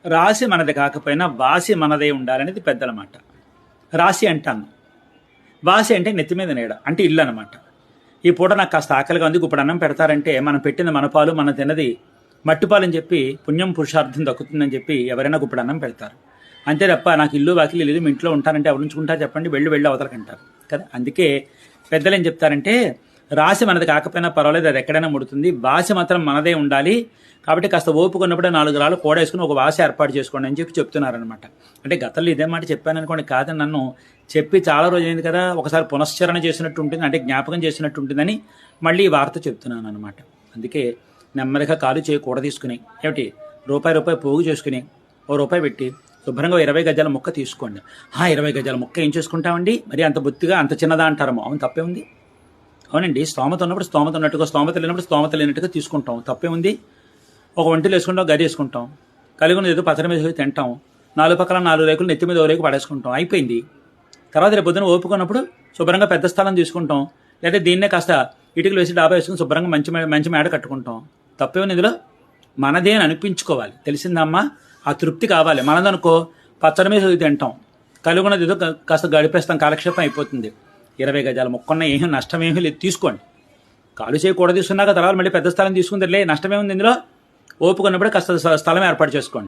రాశి మనది కాకపోయినా వాసి మనదే ఉండాలనేది పెద్దల మాట. రాశి అంటాను, వాసి అంటే నెత్తి మీద నీడ అంటే ఇల్లు అనమాట. ఈ పూట నాకు కాస్త ఆకలిగా ఉంది, ఇప్పుడు అన్నం పెడతారంటే మనం పెట్టింది మన పాలు, మనం తిన్నది మట్టిపాలు అని చెప్పి పుణ్యం పురుషార్థం దక్కుతుందని చెప్పి ఎవరైనా ఇప్పుడు అన్నం పెడతారు. అంతే తప్ప నాకు ఇల్లు వాకిలి లేదు, మీ ఇంట్లో ఉంటానంటే ఎవరు ఉంచుకుంటారు చెప్పండి, వెళ్ళి అవతలకంటారు కదా. అందుకే పెద్దలు ఏం చెప్తారంటే, రాశి మనది కాకపోయినా పర్వాలేదు, అది ఎక్కడైనా ముడుతుంది, వాసి మాత్రం మనదే ఉండాలి. కాబట్టి కాస్త ఓపుకున్నప్పుడే 4 రాళ్ళు కూడేసుకుని ఒక వాసి ఏర్పాటు చేసుకోండి అని చెప్పి చెప్తున్నారనమాట. అంటే గతంలో ఇదే మాట చెప్పాను అనుకోండి, కాదని నన్ను చెప్పి చాలా రోజులైంది కదా, ఒకసారి పునశ్చరణ చేసినట్టు ఉంటుంది, అంటే జ్ఞాపకం చేసినట్టు ఉంటుందని మళ్ళీ ఈ వార్త చెప్తున్నాను అనమాట. అందుకే నెమ్మదిగా కాలు చేయి కూడ తీసుకుని ఏమిటి రూపాయి పోగు చేసుకుని ₹1 పెట్టి శుభ్రంగా 20 గజాల మొక్క తీసుకోండి. 20 గజాల మొక్క ఏం చేసుకుంటామండి, మరి అంత బొత్తిగా అంత చిన్నదా అంటారమో, అవును తప్పే ఉంది. అవునండి, స్తోమత ఉన్నప్పుడు స్తోమత ఉన్నట్టుగా, స్తోమత లేనప్పుడు స్తోమత లేనట్టుగా తీసుకుంటాం, తప్పే ఉంది. ఒక ఒంటిలో వేసుకుంటాం, గది వేసుకుంటాం, కలిగి ఉన్నది ఏదో పచ్చడి మీద తింటాం, 4 పక్కల 4 రేకులు నెత్తి మీద 1 రేకు పడేసుకుంటాం, అయిపోయింది. తర్వాత రేపు పొద్దున ఓపుకున్నప్పుడు శుభ్రంగా పెద్ద స్థలం తీసుకుంటాం, లేదా దీన్నే కాస్త ఇటుకలు వేసి డాబా వేసుకుని శుభ్రంగా మంచి మేడ కట్టుకుంటాం, తప్పే ఉంది. ఇందులో మనదే అని అనిపించుకోవాలి, తెలిసిందమ్మా, ఆ తృప్తి కావాలి. మనదనుకో పచ్చడి మీద తింటాం, కలిగి ఉన్నది ఏదో కాస్త గడిపేస్తాం, కాలక్షేపం అయిపోతుంది. 20 గజాల మొక్కన్న ఏమీ నష్టమేమీ లేదు, తీసుకోండి. కాలు చేయకూడదు తీసుకున్నాక తర్వాత మళ్ళీ పెద్ద స్థలం తీసుకుందిలే, నష్టమేముంది ఇందులో. ఓపుకున్నప్పుడే కాస్త స్థలం ఏర్పాటు చేసుకోండి.